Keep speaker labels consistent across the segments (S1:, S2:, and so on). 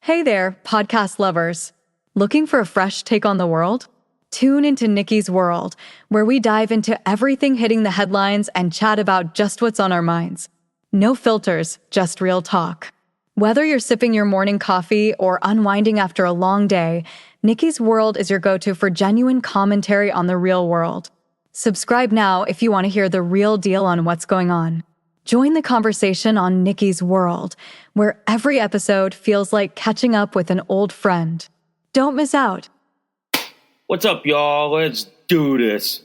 S1: Hey there, podcast lovers. Looking for a fresh take on the world? Tune into Nikki's World, where we dive into everything hitting the headlines and chat about just what's on our minds. No filters, just real talk. Whether you're sipping your morning coffee or unwinding after a long day, Nikki's World is your go-to for genuine commentary on the real world. Subscribe now if you want to hear the real deal on what's going on. Join the conversation on Nikki's World, where every episode feels like catching up with an old friend. Don't miss out.
S2: What's up, y'all? Let's do this.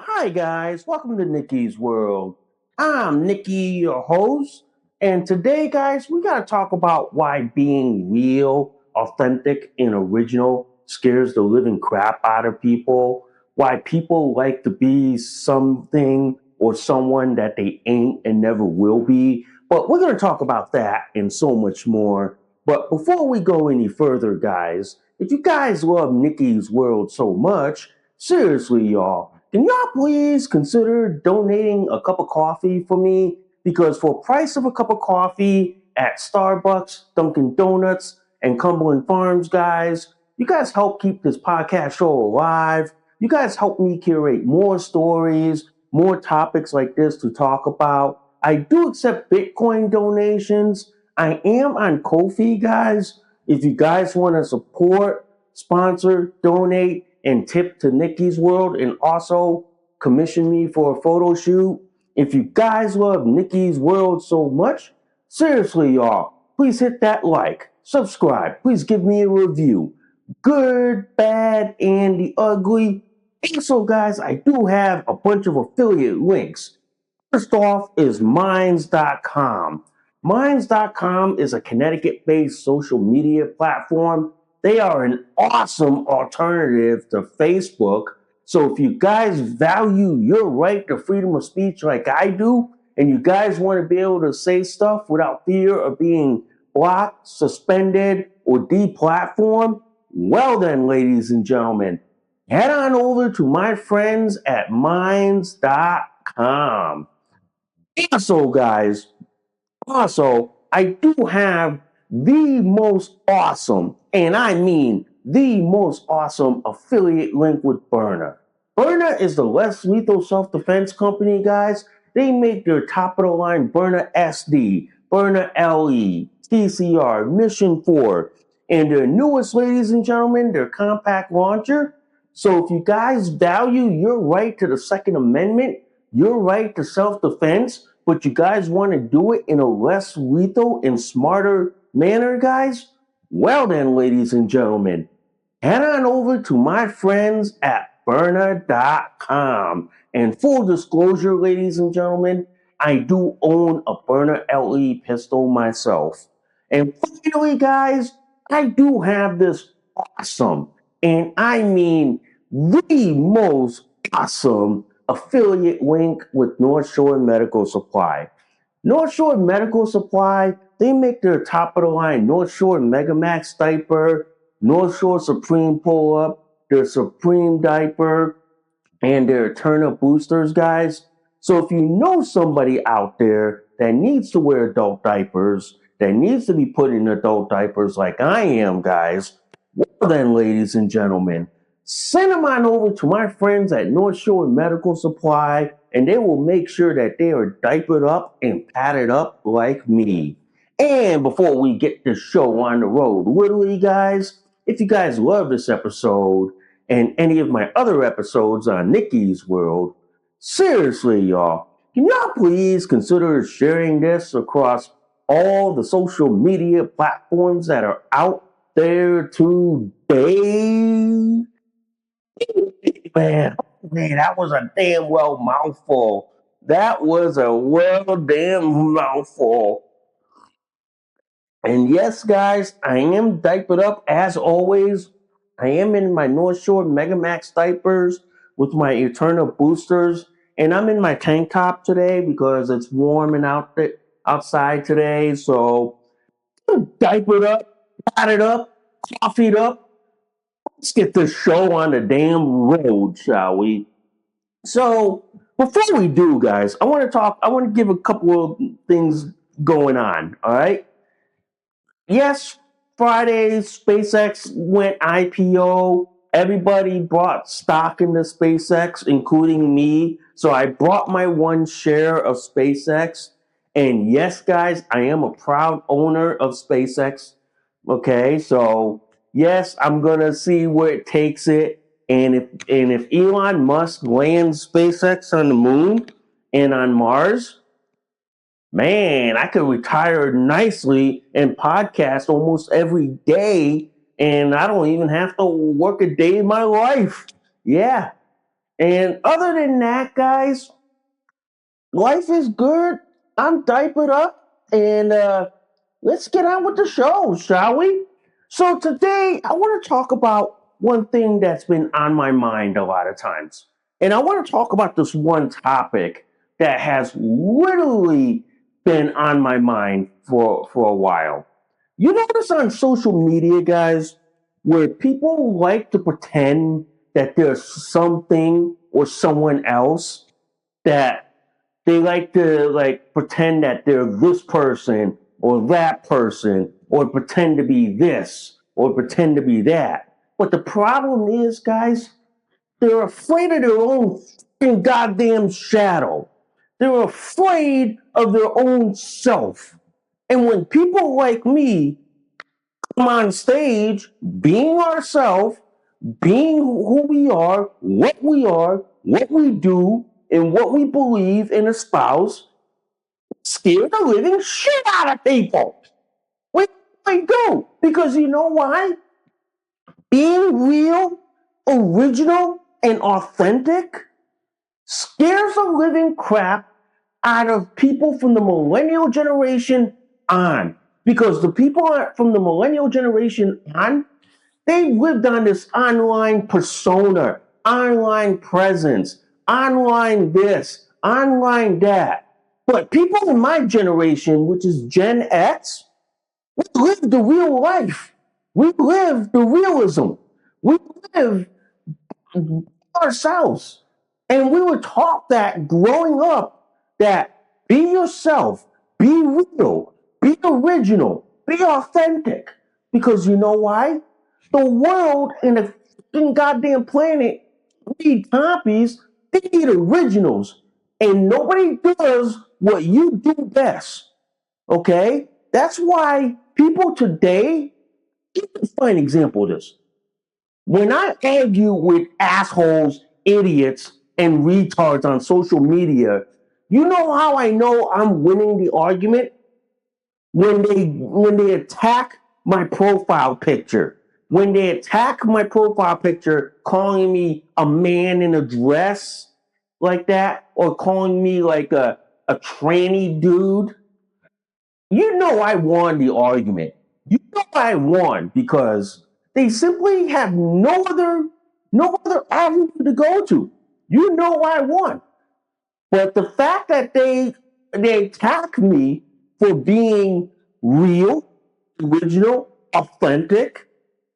S3: Hi guys, welcome to Nikki's World. I'm Nikki, your host, and today, guys, we gotta talk about why being real, authentic, and original scares the living crap out of people. Why people like to be something or someone that they ain't and never will be. But we're gonna talk about that and so much more. But before we go any further, guys, if you guys love Nikki's World so much, seriously, y'all, can y'all please consider donating a cup of coffee for me? Because for price of a cup of coffee at Starbucks, Dunkin' Donuts, and Cumberland Farms, guys, you guys help keep this podcast show alive. You guys help me curate more stories, more topics like this to talk about. I do accept Bitcoin donations. I am on Ko-fi, guys. If you guys want to support, sponsor, donate, and tip to Nikki's World, and also commission me for a photo shoot. If you guys love Nikki's World so much, seriously, y'all, please hit that like, subscribe, please give me a review. Good, bad, and the ugly. Also, guys, I do have a bunch of affiliate links. First off is Minds.com. Minds.com is a Connecticut-based social media platform. They are an awesome alternative to Facebook. So if you guys value your right to freedom of speech like I do, and you guys want to be able to say stuff without fear of being blocked, suspended, or deplatformed, well then, ladies and gentlemen, head on over to my friends at Minds.com. Also, I do have the most awesome, and I mean the most awesome affiliate link with Burner. Burner is the less lethal self-defense company, guys. They make their top-of-the-line Burner SD, Burner LE, TCR, Mission 4, and their newest, ladies and gentlemen, their compact launcher. So if you guys value your right to the Second Amendment, your right to self-defense, but you guys want to do it in a less lethal and smarter manner, guys, well then, ladies and gentlemen, head on over to my friends at Burner.com. And full disclosure, ladies and gentlemen, I do own a Burner LE pistol myself. And finally, guys, I do have this awesome, and I mean the most awesome affiliate link with North Shore Medical Supply. North Shore Medical Supply they make their top of the line North Shore Mega Max diaper, North Shore Supreme pull up, their Supreme diaper, and their Eternal boosters, guys. So if you know somebody out there that needs to wear adult diapers, that needs to be put in adult diapers like I am, guys, well then, ladies and gentlemen, send them on over to my friends at North Shore Medical Supply, and they will make sure that they are diapered up and padded up like me. And before we get the show on the road, literally, guys, if you guys love this episode and any of my other episodes on Nikki's World, seriously, y'all, can y'all please consider sharing this across all the social media platforms that are out there today? Man, that was a damn well mouthful. That was a well damn mouthful. And yes, guys, I am diapered up as always. I am in my North Shore Mega Max diapers with my Eternal boosters, and I'm in my tank top today because it's warm and outside today. So I'm diapered up, padded up, coffeeed up. Let's get this show on the damn road, shall we? So before we do, guys, I want to give a couple of things going on. All right. Yes, Friday, SpaceX went IPO. Everybody bought stock into SpaceX, including me. So I bought my one share of SpaceX. And yes, guys, I am a proud owner of SpaceX. Okay, so yes, I'm gonna see where it takes it. And if Elon Musk lands SpaceX on the moon and on Mars, man, I could retire nicely and podcast almost every day, and I don't even have to work a day in my life. Yeah. And other than that, guys, life is good. I'm diapered up, and let's get on with the show, shall we? So today, I want to talk about one thing that's been on my mind a lot of times. And I want to talk about this one topic that has literally been on my mind for a while. You notice on social media, guys, where people like to pretend that there's something or someone else, that they like to pretend that they're this person or that person, or pretend to be this or pretend to be that. But the problem is, guys, they're afraid of their own fucking goddamn shadow. They're afraid of their own self. And when people like me come on stage, being ourselves, being who we are, what we do, and what we believe and espouse, scare the living shit out of people. We do. Because you know why? Being real, original, and authentic scares the living crap out of people from the millennial generation on. Because the people from the millennial generation on, they lived on this online persona, online presence, online this, online that. But people in my generation, which is Gen X, we live the real life. We live the realism. We live ourselves. And we were taught that growing up, that be yourself, be real, be original, be authentic. Because you know why? The world and the fucking goddamn planet need copies, they need originals. And nobody does what you do best. Okay? That's why people today, you can find an example of this. When I argue with assholes, idiots, and retards on social media, you know how I know I'm winning the argument? When they attack my profile picture. When they attack my profile picture, calling me a man in a dress like that, or calling me like a tranny dude, you know I won the argument. You know I won because they simply have no other avenue to go to. You know I won. But the fact that they attack me for being real, original, authentic,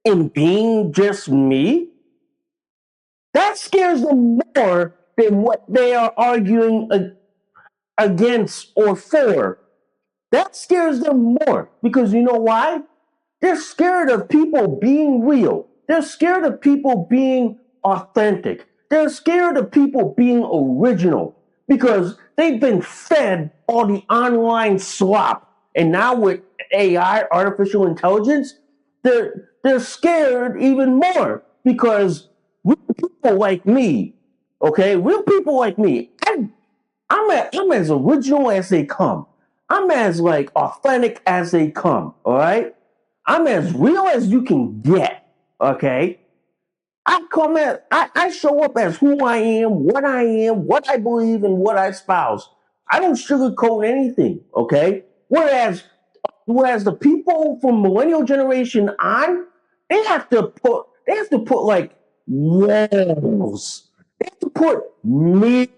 S3: and being just me, that scares them more than what they are arguing against or for. That scares them more because you know why? They're scared of people being real. They're scared of people being authentic. They're scared of people being original because they've been fed all the online slop. And now with AI, artificial intelligence, they're scared even more because real people like me, okay, real people like me, I'm as original as they come. I'm as like authentic as they come. All right. I'm as real as you can get. Okay. I show up as who I am, what I believe, and what I espouse. I don't sugarcoat anything. Okay. Whereas the people from millennial generation on, they have to put like walls. They have to put me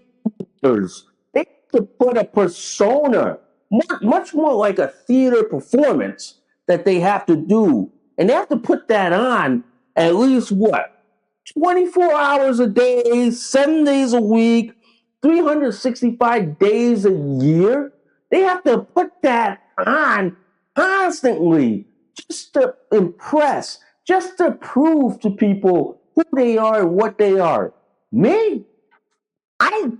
S3: actors. They have to put a persona, much more like a theater performance that they have to do. And they have to put that on at least what? 24 hours a day, 7 days a week, 365 days a year. They have to put that on constantly just to impress, just to prove to people who they are and what they are. Me, I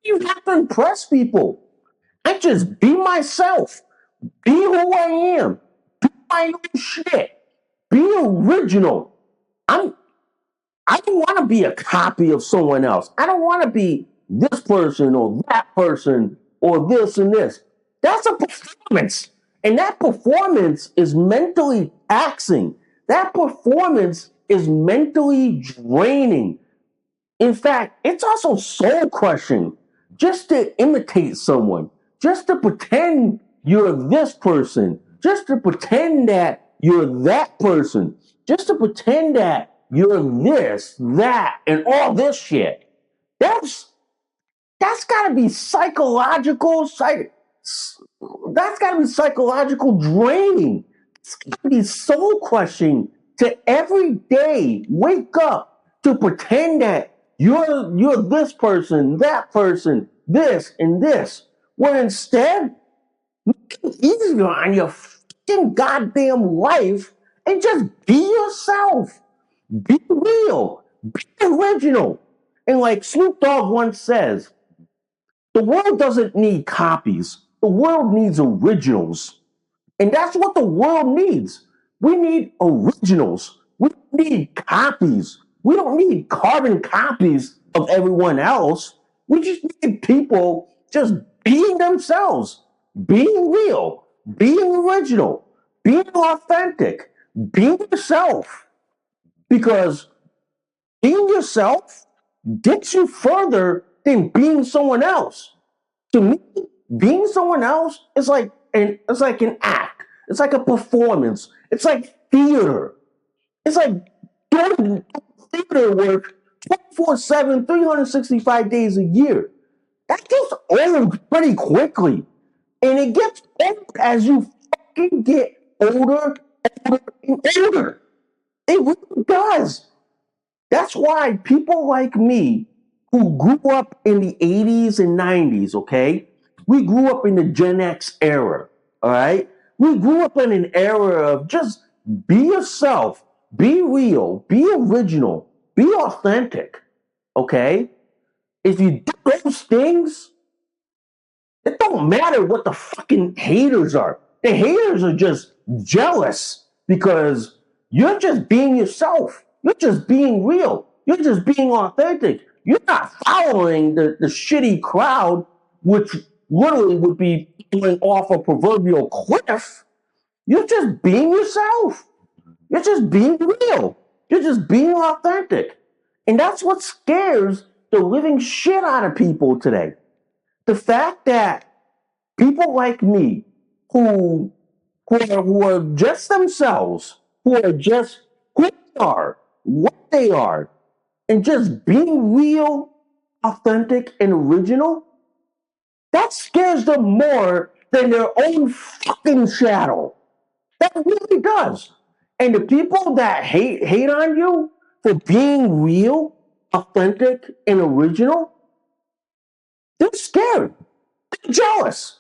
S3: you have to impress people. I just be myself. Be who I am. Do my own shit. Be original. I'm I don't want to be a copy of someone else. I don't want to be this person or that person or this and this. That's a performance. And that performance is mentally taxing. That performance is mentally draining. In fact, it's also soul crushing just to imitate someone, just to pretend you're this person, just to pretend that you're that person, just to pretend that you're this, that, and all this shit. That's that's got to be that's got to be psychological draining. It's got to be soul crushing to every day wake up to pretend that you're this person, that person, this and this. When instead, make it easier on your fucking goddamn life and just be yourself. Be real. Be original. And like Snoop Dogg once says, the world doesn't need copies. The world needs originals. And that's what the world needs. We need originals. We don't need copies. We don't need carbon copies of everyone else. We just need people just being themselves, being real, being original, being authentic, being yourself. Because being yourself gets you further than being someone else. To me, being someone else is like an act. It's like a performance. It's like theater. It's like doing theater work 24/7, 365 days a year. That gets old pretty quickly. And it gets old as you fucking get older, older, and older. It really does. That's why people like me who grew up in the 80s and 90s, okay? We grew up in the Gen X era, all right? We grew up in an era of just be yourself, be real, be original, be authentic, okay? If you do those things, it don't matter what the fucking haters are. The haters are just jealous because you're just being yourself. You're just being real. You're just being authentic. You're not following the shitty crowd, which literally would be falling off a proverbial cliff. You're just being yourself. You're just being real. You're just being authentic. And that's what scares the living shit out of people today. The fact that people like me who who are just themselves, who are just who they are, what they are, and just being real, authentic, and original, that scares them more than their own fucking shadow. That really does. And the people that hate on you for being real, authentic, and original, they're scared. They're jealous.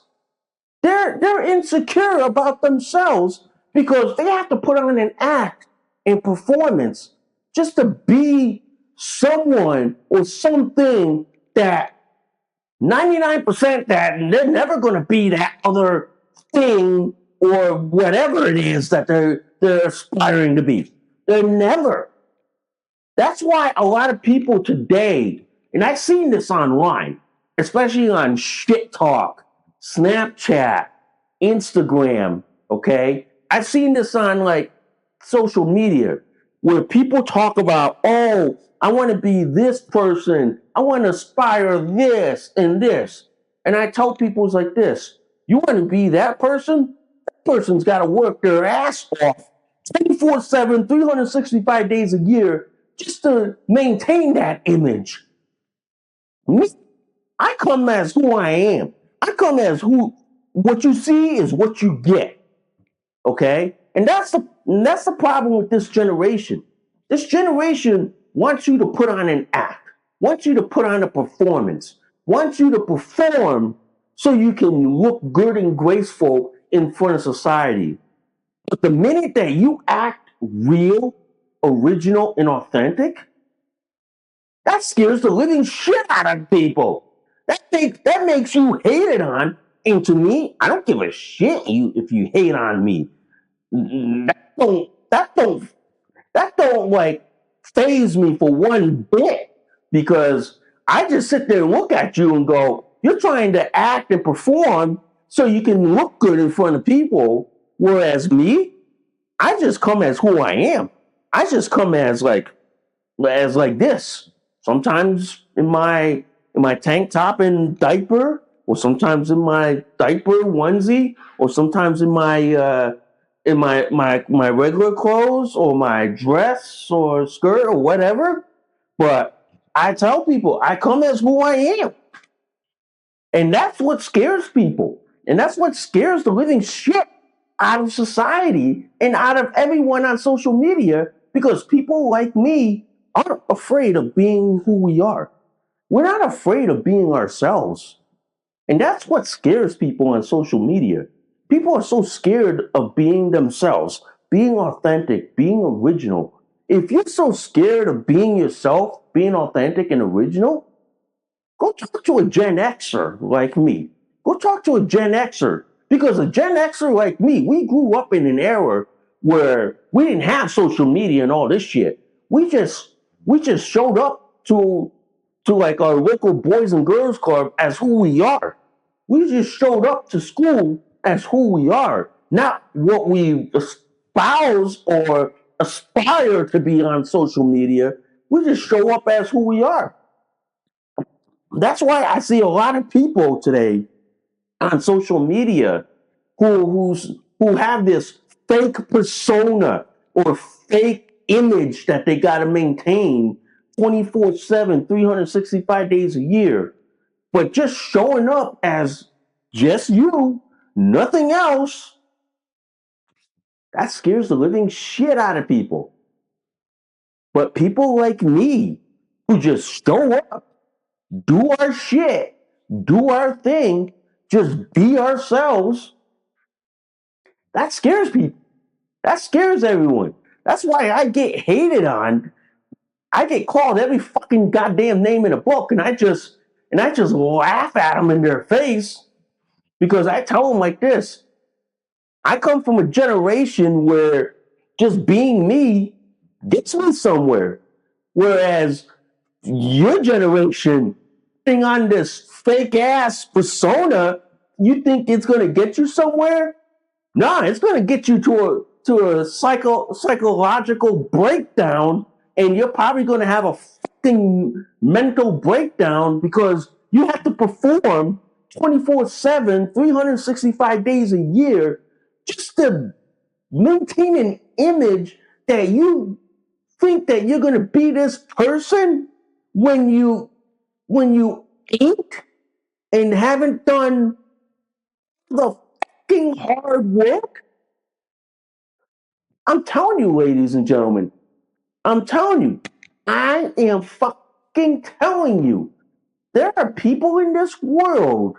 S3: They're insecure about themselves because they have to put on an act and performance just to be someone or something that 99% that they're never going to be that other thing or whatever it is that they're aspiring to be. They're never. That's why a lot of people today, and I've seen this online, especially on shit talk, Snapchat, Instagram, okay? I've seen this on like social media where people talk about, oh, I want to be this person. I want to aspire this and this. And I tell people it's like this. You want to be that person? That person's got to work their ass off 24/7, 365 days a year just to maintain that image. Me, I come as who I am. I come as who what you see is what you get. Okay? And that's the problem with this generation. This generation wants you to put on an act, wants you to put on a performance, wants you to perform so you can look good and graceful in front of society. But the minute that you act real, original, and authentic, that scares the living shit out of people. That makes you hated on. And to me, I don't give a shit if you hate on me. That don't like phase me for one bit because I just sit there and look at you and go, you're trying to act and perform so you can look good in front of people. Whereas me, I just come as who I am. I just come as like this. Sometimes in my tank top and diaper, or sometimes in my diaper onesie, or sometimes in my regular clothes or my dress or skirt or whatever. But I tell people I come as who I am. And that's what scares people. And that's what scares the living shit out of society and out of everyone on social media because people like me aren't afraid of being who we are. We're not afraid of being ourselves. And that's what scares people on social media. People are so scared of being themselves, being authentic, being original. If you're so scared of being yourself, being authentic and original, go talk to a Gen Xer like me. Go talk to a Gen Xer. Because a Gen Xer like me, we grew up in an era where we didn't have social media and all this shit. We just showed up to like our local boys and girls club as who we are. We just showed up to school as who we are, not what we espouse or aspire to be on social media. We just show up as who we are. That's why I see a lot of people today on social media who have this fake persona or fake image that they got to maintain 24/7, 365 days a year, but just showing up as just you, nothing else. That scares the living shit out of people. But people like me who just show up, do our shit, do our thing, just be ourselves, that scares people. That scares everyone. That's why I get hated on. I get called every fucking goddamn name in a book, and I just laugh at them in their face because I tell them like this. I come from a generation where just being me gets me somewhere. Whereas your generation putting on this fake ass persona, you think it's gonna get you somewhere? No, it's gonna get you to a psychological breakdown, and you're probably gonna have a fucking mental breakdown because you have to perform 24/7, 365 days a year just to maintain an image that you think that you're gonna be this person when you ain't and haven't done the fucking hard work. I'm telling you, ladies and gentlemen, I'm telling you, I am fucking telling you, there are people in this world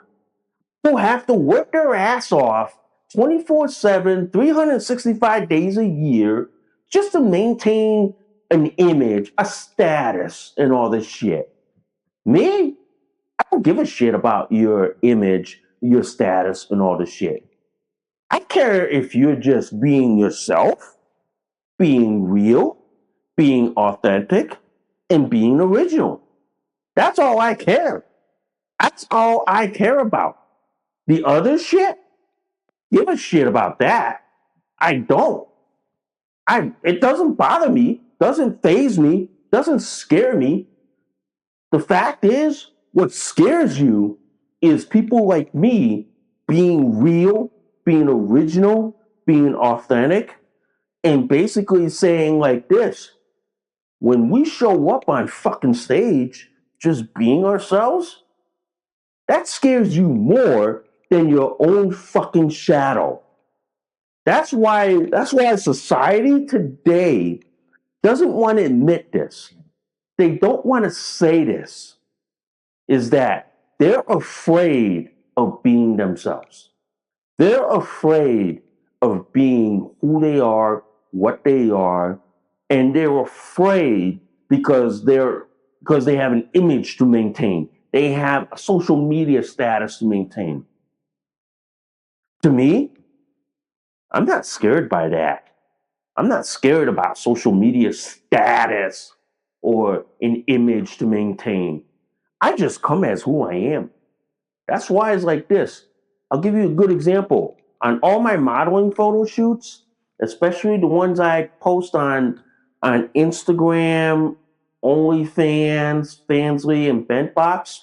S3: who have to work their ass off 24/7, 365 days a year just to maintain an image, a status, and all this shit. Me? I don't give a shit about your image, your status, and all this shit. I care if you're just being yourself, being real, being authentic, and being original. That's all I care. That's all I care about. The other shit, give a shit about that. I don't. It doesn't bother me, doesn't faze me, doesn't scare me. The fact is, what scares you is people like me being real, being original, being authentic, and basically saying like this, when we show up on fucking stage just being ourselves, that scares you more than your own fucking shadow. That's why society today doesn't want to admit this. They don't want to say this. Is that they're afraid of being themselves. They're afraid of being who they are, what they are, and they're afraid because they have an image to maintain. They have a social media status to maintain. To me, I'm not scared by that. I'm not scared about social media status or an image to maintain. I just come as who I am. That's why it's like this. I'll give you a good example. On all my modeling photo shoots, especially the ones I post on Instagram, OnlyFans, Fansly, and Bentbox,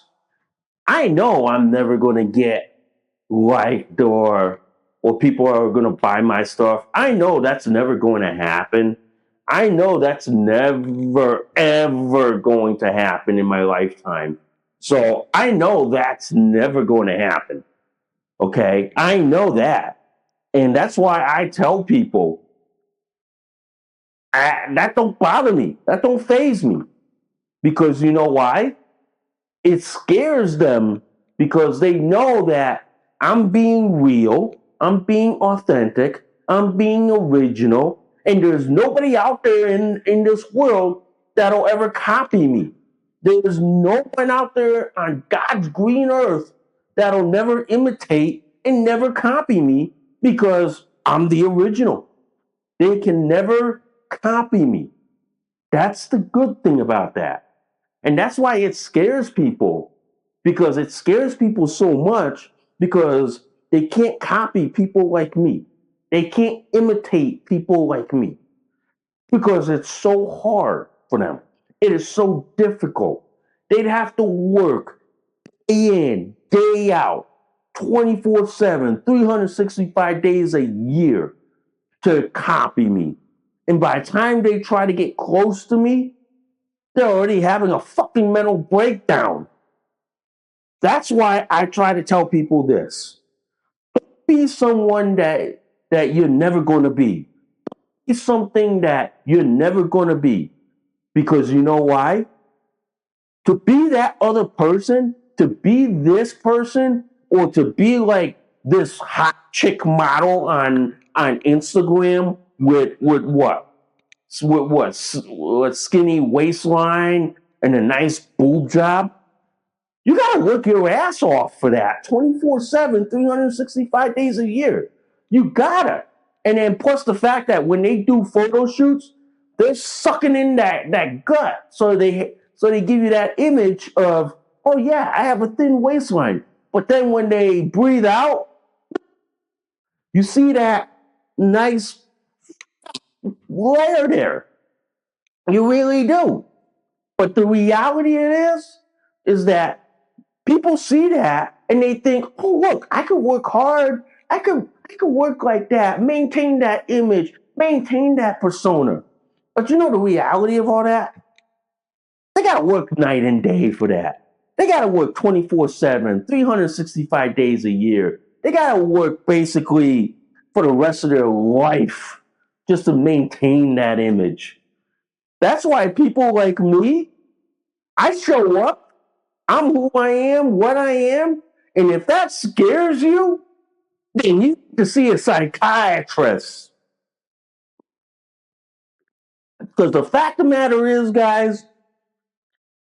S3: I know I'm never gonna get liked or people are gonna buy my stuff. I know that's never going to happen. I know that's never ever going to happen in my lifetime. So I know that's never going to happen. Okay? I know that. And that's why I tell people that don't bother me. That don't faze me. Because you know why? It scares them because they know that I'm being real, I'm being authentic, I'm being original, and there's nobody out there in this world that'll ever copy me. There's no one out there on God's green earth that'll never imitate and never copy me because I'm the original. They can never copy me. That's the good thing about that. And that's why it scares people because it scares people so much because they can't copy people like me. They can't imitate people like me because it's so hard for them. It is so difficult. They'd have to work day in, day out, 24/7, 365 days a year to copy me. And by the time they try to get close to me, they're already having a fucking mental breakdown. That's why I try to tell people this. Be someone that you're never going to be. Be something that you're never going to be. Because you know why? To be that other person, to be this person, or to be like this hot chick model on Instagram with what skinny waistline and a nice boob job. You got to work your ass off for that 24/7, 365 days a year. You gotta. And then plus the fact that when they do photo shoots, they're sucking in that gut. So they give you that image of, oh yeah, I have a thin waistline. But then when they breathe out, you see that nice layer there. You really do. But the reality it is that people see that and they think, oh look, I could work hard. I could work like that, maintain that image, maintain that persona. But you know the reality of all that? They gotta work night and day for that. They gotta work 24/7, 365 days a year They gotta work basically for the rest of their life just to maintain that image. That's why people like me, I show up, I'm who I am, what I am, and if that scares you, then you need to see a psychiatrist. Because the fact of the matter is, guys,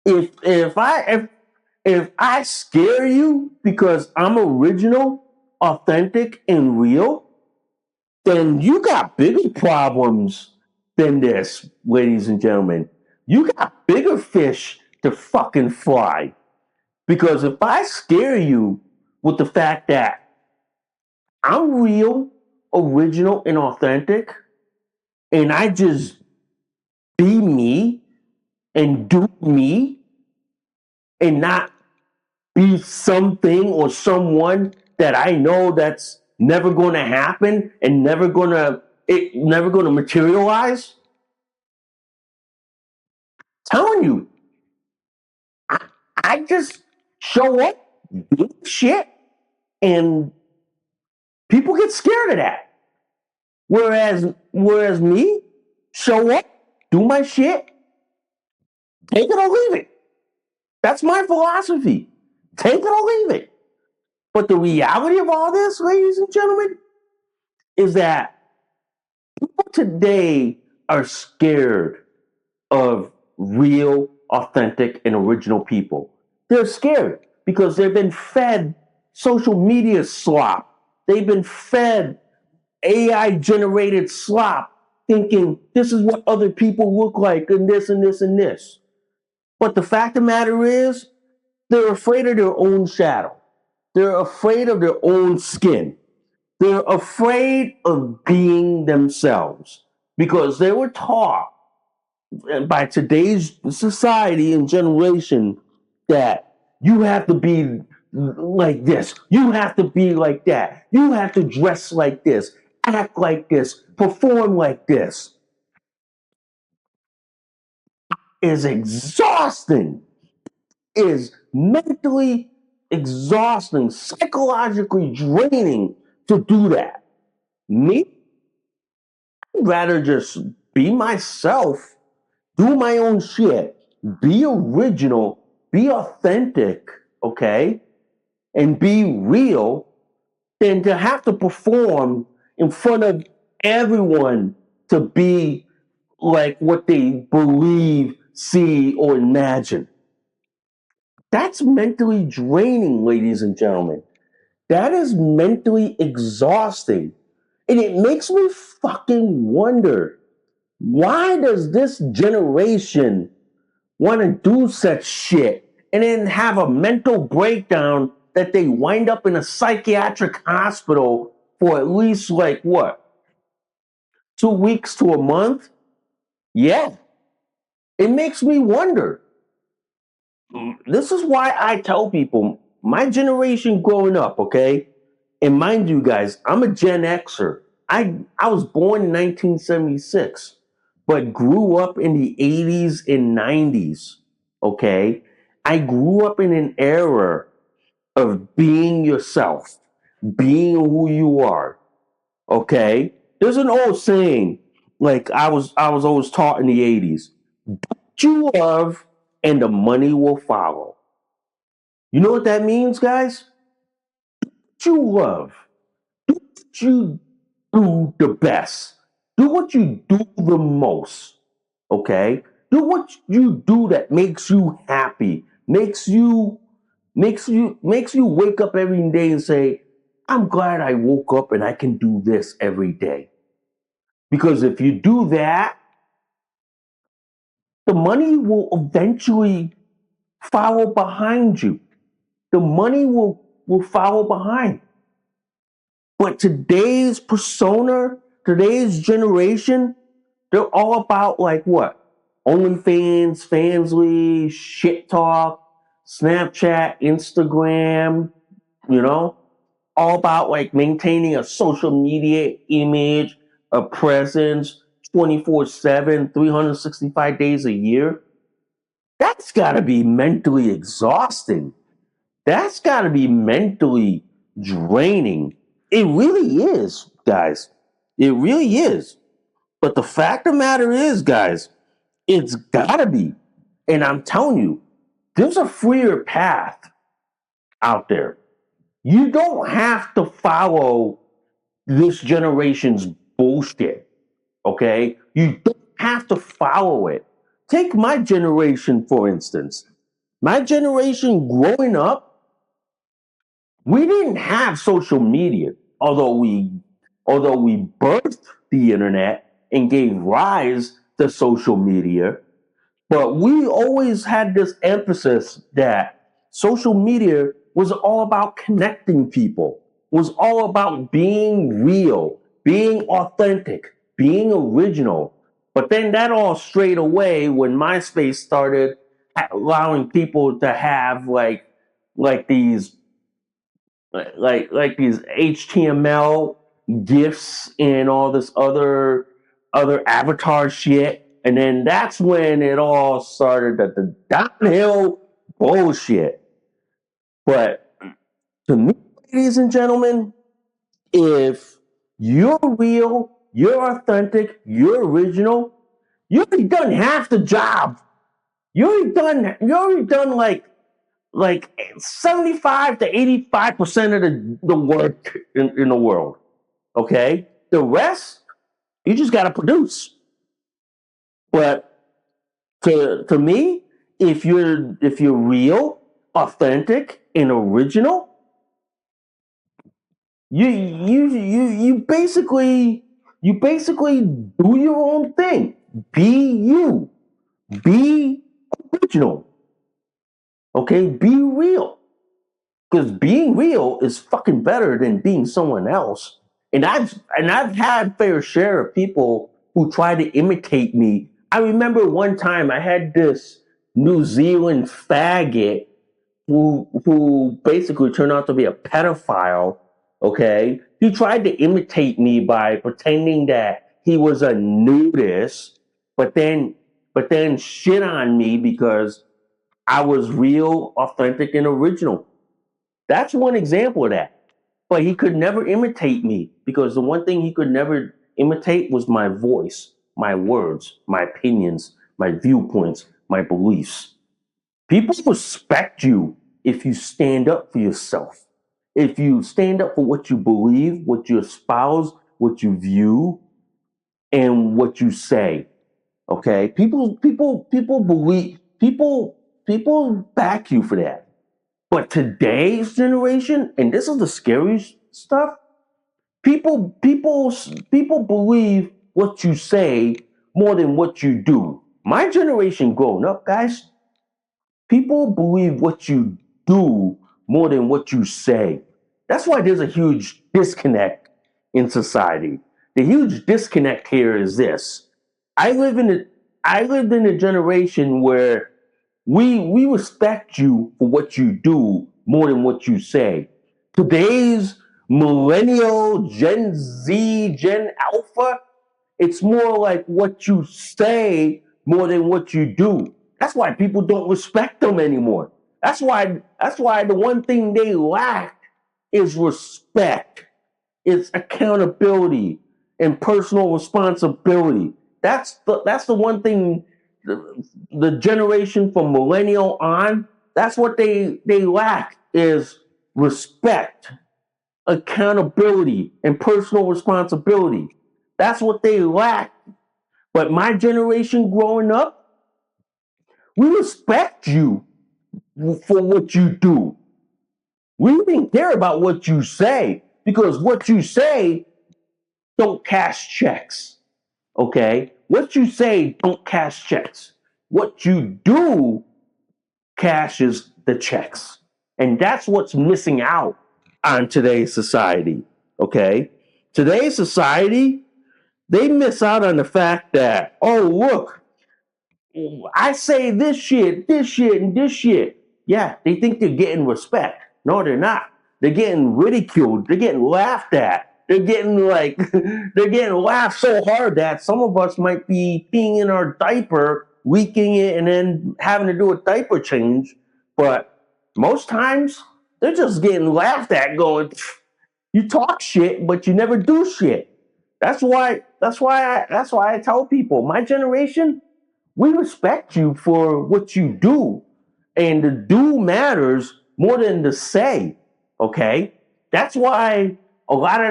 S3: if I scare you because I'm original, authentic, and real, then you got bigger problems than this, ladies and gentlemen. You got bigger fish to fucking fry. Because if I scare you with the fact that I'm real, original, and authentic, and I just be me and do me and not be something or someone that I know that's never going to happen and never going to materialize. Telling you, I, I just show up, do shit, and people get scared of that. Whereas me, show up, do my shit, take it or leave it. That's my philosophy. Take it or leave it. But the reality of all this, ladies and gentlemen, is that people today are scared of real, authentic, and original people. They're scared because they've been fed social media slop. They've been fed AI generated slop, thinking this is what other people look like, and this and this and this. But the fact of the matter is, they're afraid of their own shadow. They're afraid of their own skin. They're afraid of being themselves because they were taught by today's society and generation that you have to be like this, you have to be like that, you have to dress like this, act like this, perform like this. Is exhausting. Is mentally exhausting, psychologically draining to do that. Me, I'd rather just be myself, do my own shit, be original, be authentic, okay, and be real than to have to perform in front of everyone to be like what they believe, see, or imagine. That's mentally draining, ladies and gentlemen. That is mentally exhausting. And it makes me fucking wonder, why does this generation want to do such shit and then have a mental breakdown that they wind up in a psychiatric hospital for at least like what, 2 weeks to a month? Yeah, it makes me wonder. This is why I tell people, my generation growing up, okay? And mind you guys, I'm a Gen Xer. I was born in 1976, but grew up in the 80s and 90s, okay? I grew up in an era of being yourself, being who you are, okay? There's an old saying, like I was always taught in the 80s, you love and the money will follow. You know what that means, guys? You love. Do what you do the best. Do what you do the most. Okay? Do what you do that makes you happy. Makes you wake up every day and say, I'm glad I woke up and I can do this every day. Because if you do that, the money will eventually follow behind you. The money will follow behind. But today's persona, today's generation, they're all about like what? OnlyFans, Fansly, shit talk, Snapchat, Instagram, you know? All about like maintaining a social media image, a presence 24/7, 365 days a year. That's gotta be mentally exhausting. That's gotta be mentally draining. It really is, guys. It really is. But the fact of the matter is, guys, it's gotta be. And I'm telling you, there's a freer path out there. You don't have to follow this generation's bullshit, okay? You don't have to follow it. Take my generation, for instance. My generation growing up, we didn't have social media, although we birthed the internet and gave rise to social media. But we always had this emphasis that social media was all about connecting people, was all about being real, being authentic, being original. But then that all strayed away when MySpace started allowing people to have like these these HTML gifs and all this other avatar shit. And then that's when it all started the downhill bullshit. But to me, ladies and gentlemen, if you're real, you're authentic, you're original, you already done half the job. You already done like 75 to 85% of the work in the world. Okay? The rest, you just gotta produce. But to me, if you're real, authentic, and original, you basically do your own thing. Be you. Be original. Okay? Be real. Because being real is fucking better than being someone else. And I've had fair share of people who try to imitate me. I remember one time I had this New Zealand faggot who basically turned out to be a pedophile. Okay, he tried to imitate me by pretending that he was a nudist, but then shit on me because I was real, authentic, and original. That's one example of that. But he could never imitate me because the one thing he could never imitate was my voice, my words, my opinions, my viewpoints, my beliefs. People respect you if you stand up for yourself. If you stand up for what you believe, what you espouse, what you view, and what you say. Okay? People back you for that. But today's generation, and this is the scary stuff, people believe what you say more than what you do. My generation growing up, guys, people believe what you do more than what you say. That's why there's a huge disconnect in society. The huge disconnect here is this. I live in a I lived in a generation where we respect you for what you do more than what you say. Today's millennial, Gen Z, Gen Alpha, it's more like what you say more than what you do. That's why people don't respect them anymore. That's why the one thing they lack is respect. It's accountability and personal responsibility. That's the one thing the generation from millennial on, that's what they lack is respect, accountability, and personal responsibility. That's what they lack. But my generation growing up, we respect you for what you do. We didn't care about what you say because what you say don't cash checks. Okay? What you say don't cash checks. What you do cashes the checks. And that's what's missing out on today's society. Okay? Today's society, they miss out on the fact that, oh, look, I say this shit, and this shit. Yeah, they think they're getting respect. No, they're not. They're getting ridiculed. They're getting laughed at. They're getting they're getting laughed so hard that some of us might be peeing in our diaper, leaking it, and then having to do a diaper change. But most times, they're just getting laughed at going, you talk shit, but you never do shit. That's why I tell people, my generation, we respect you for what you do. And the do matters more than the say. Okay? That's why a lot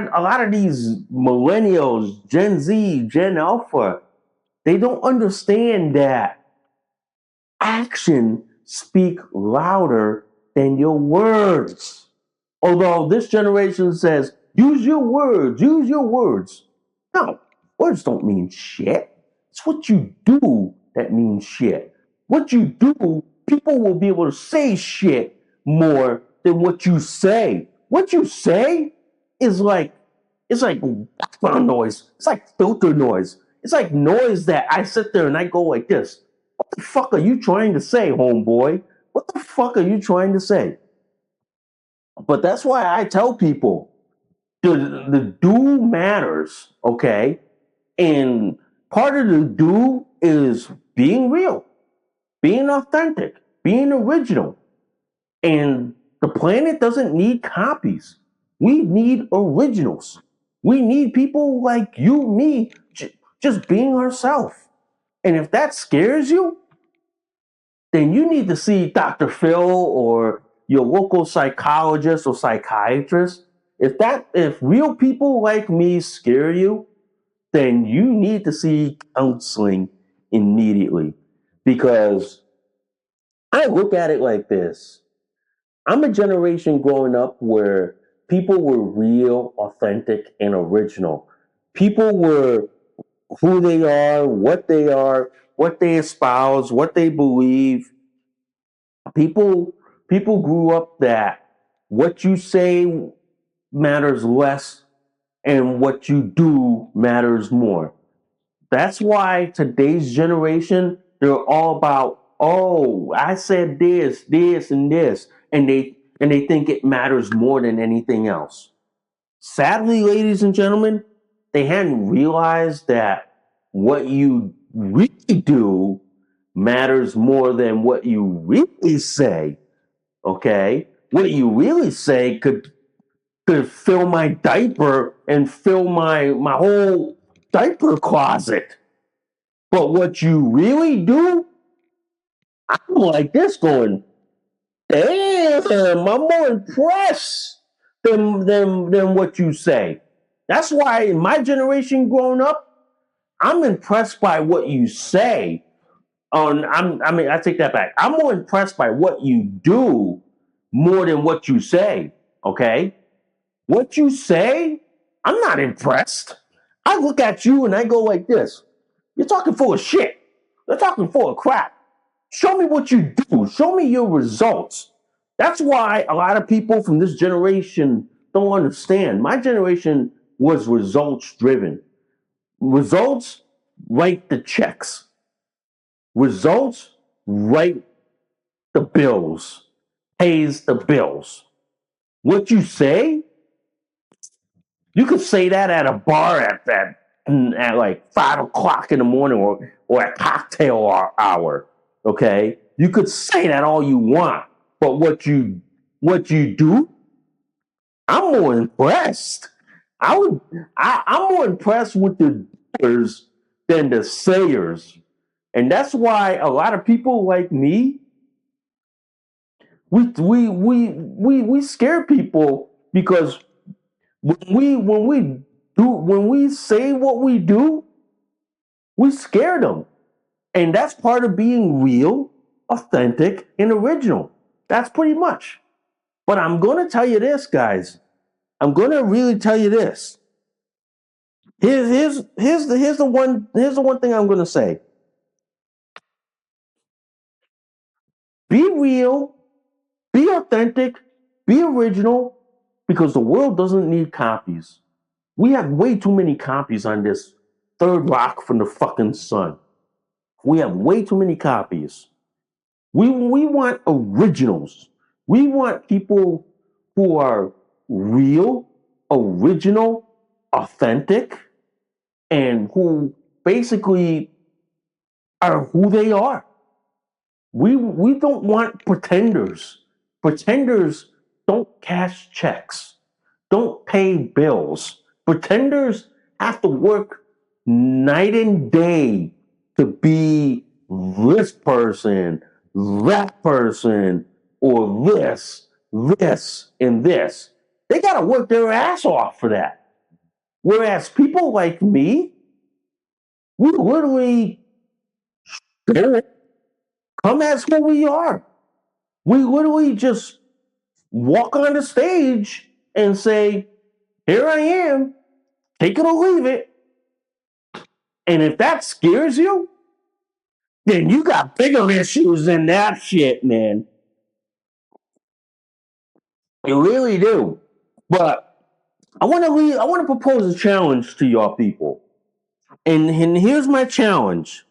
S3: of these millennials, Gen Z, Gen Alpha, they don't understand that action speak louder than your words. Although this generation says, use your words, use your words. No, words don't mean shit. It's what you do that means shit. What you do, people will be able to say shit more than what you say. What you say is like, it's like background noise. It's like filter noise. It's like noise that I sit there and I go like this. What the fuck are you trying to say, homeboy? What the fuck are you trying to say? But that's why I tell people the do matters, okay? And part of the do is being real, being authentic, being original. And the planet doesn't need copies. We need originals. We need people like you, me, just being ourselves. And if that scares you, then you need to see Dr. Phil or your local psychologist or psychiatrist. If real people like me scare you, then you need to see counseling immediately. Because I look at it like this. I'm a generation growing up where people were real, authentic, and original. People were who they are, what they espouse, what they believe. People people grew up that what you say matters less and what you do matters more. That's why today's generation, they're all about, oh, I said this, and this, and they think it matters more than anything else. Sadly, ladies and gentlemen, they hadn't realized that what you really do matters more than what you really say. Okay? What you really say could fill my diaper and fill my whole diaper closet. But what you really do, I'm like this going, damn, I'm more impressed than what you say. That's why in my generation growing up, I'm impressed by what you say. I take that back. I'm more impressed by what you do more than what you say. Okay? What you say, I'm not impressed. I look at you and I go like this. You're talking full of shit. You're talking full of crap. Show me what you do. Show me your results. That's why a lot of people from this generation don't understand. My generation was results driven. Results write the checks. Results write the bills, pays the bills. What you say, you could say that at a bar at like 5 o'clock in the morning or at cocktail hour. Okay, you could say that all you want, but what you do, I'm more impressed. I'm more impressed with the doers than the sayers, and that's why a lot of people like me, we scare people because when we say what we do, we scare them. And that's part of being real, authentic, and original. That's pretty much. But I'm gonna tell you this, guys. I'm gonna really tell you this. Here's the one thing I'm gonna say. Be real, be authentic, be original, because the world doesn't need copies. We have way too many copies on this third rock from the fucking sun. We have way too many copies. We want originals. We want people who are real, original, authentic, and who basically are who they are. We don't want pretenders. Pretenders don't cash checks, don't pay bills. Pretenders have to work night and day to be this person, that person, or this, and this. They got to work their ass off for that. Whereas people like me, we literally come as who we are. We literally just walk on the stage and say, here I am, take it or leave it. And if that scares you, then you got bigger issues than that shit, man. You really do. But I want to propose a challenge to y'all people. And here's my challenge.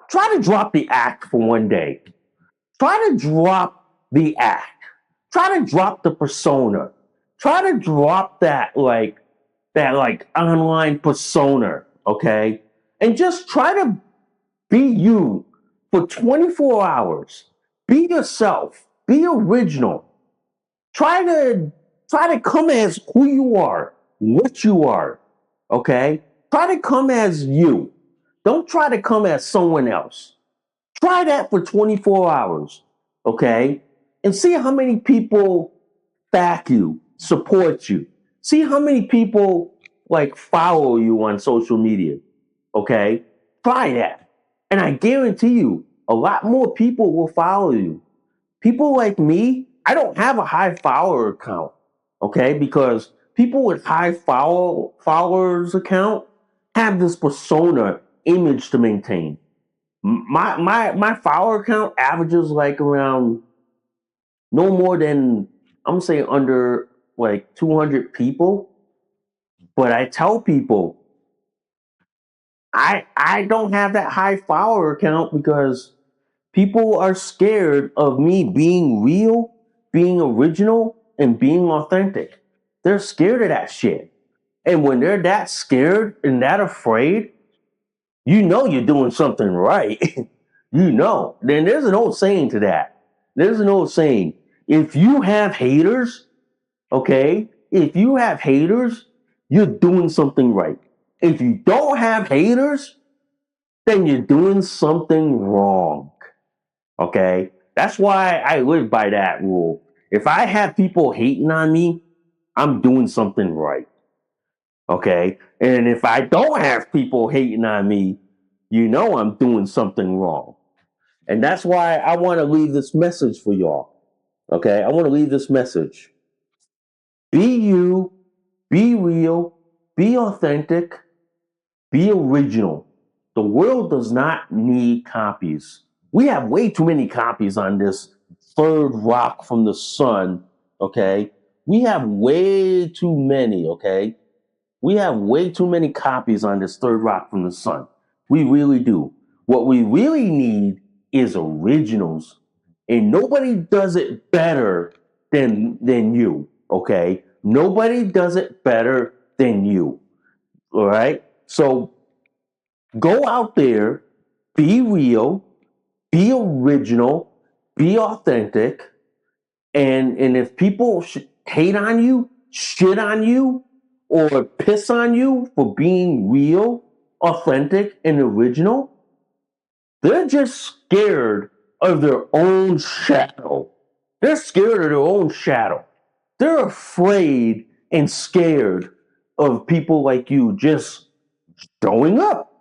S3: Try to drop the act for one day. Try to drop the act. Try to drop the persona. Try to drop that online persona, okay? And just try to be you for 24 hours. Be yourself. Be original. Try to come as who you are, what you are, okay? Try to come as you. Don't try to come as someone else. Try that for 24 hours, okay? And see how many people back you, support you. See how many people like follow you on social media, okay? Try that. And I guarantee you, a lot more people will follow you. People like me, I don't have a high follower account, okay? Because people with high followers account have this persona image to maintain. My follower count averages like around no more than I'm gonna say under like 200 people. But I tell people I don't have that high follower count because people are scared of me being real, being original, and being authentic. They're scared of that shit. And when they're that scared and that afraid, you know you're doing something right. You know. Then there's an old saying to that. There's an old saying. If you have haters, okay, if you have haters, you're doing something right. If you don't have haters, then you're doing something wrong. Okay? That's why I live by that rule. If I have people hating on me, I'm doing something right. Okay? And if I don't have people hating on me, you know I'm doing something wrong. And that's why I want to leave this message for y'all. Okay? I want to leave this message. Be you, be real, be authentic, be original. The world does not need copies. We have way too many copies on this third rock from the sun, okay? We have way too many, okay? We have way too many copies on this third rock from the sun. We really do. What we really need is originals. And nobody does it better than you, okay? Nobody does it better than you. All right? So go out there, be real, be original, be authentic, and if people hate on you, shit on you, or piss on you for being real, authentic, and original, they're just scared of their own shadow. They're scared of their own shadow. They're afraid and scared of people like you just showing up,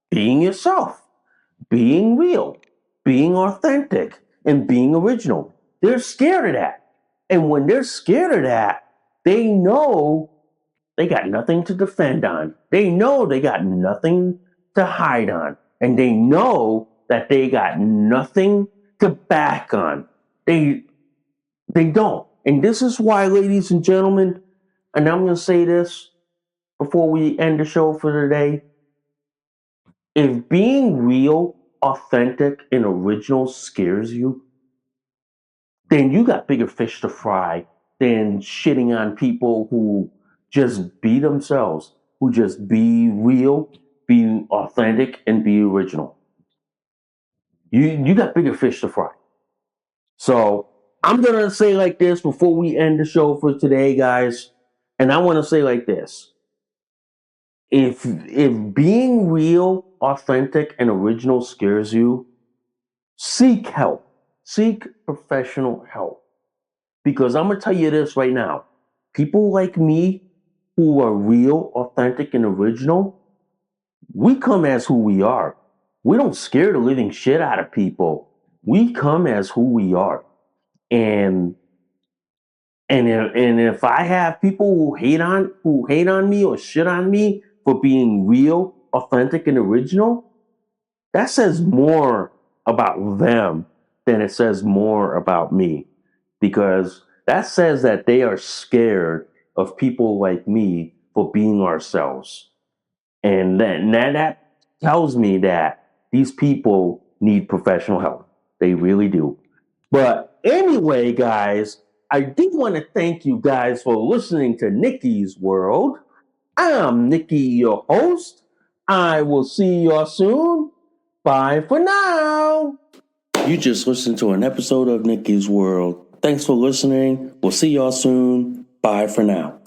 S3: being yourself, being real, being authentic, and being original. They're scared of that. And when they're scared of that, they know they got nothing to defend on. They know they got nothing to hide on. And they know that they got nothing to back on. They don't. And this is why, ladies and gentlemen, and I'm going to say this before we end the show for today. If being real, authentic, and original scares you, then you got bigger fish to fry than shitting on people who just be themselves, who just be real, be authentic, and be original. You got bigger fish to fry. So I'm going to say like this before we end the show for today, guys. And I want to say like this. If being real, authentic, and original scares you, seek help. Seek professional help. Because I'm going to tell you this right now. People like me who are real, authentic, and original, we come as who we are. We don't scare the living shit out of people. We come as who we are. And if I have people who hate on me or shit on me for being real, authentic, and original, that says more about them than it says more about me. Because that says that they are scared of people like me for being ourselves. And that tells me that these people need professional help. They really do. But anyway, guys, I do want to thank you guys for listening to Nikki's World. I'm Nikki, your host. I will see y'all soon. Bye for now.
S2: You just listened to an episode of Nikki's World. Thanks for listening. We'll see y'all soon. Bye for now.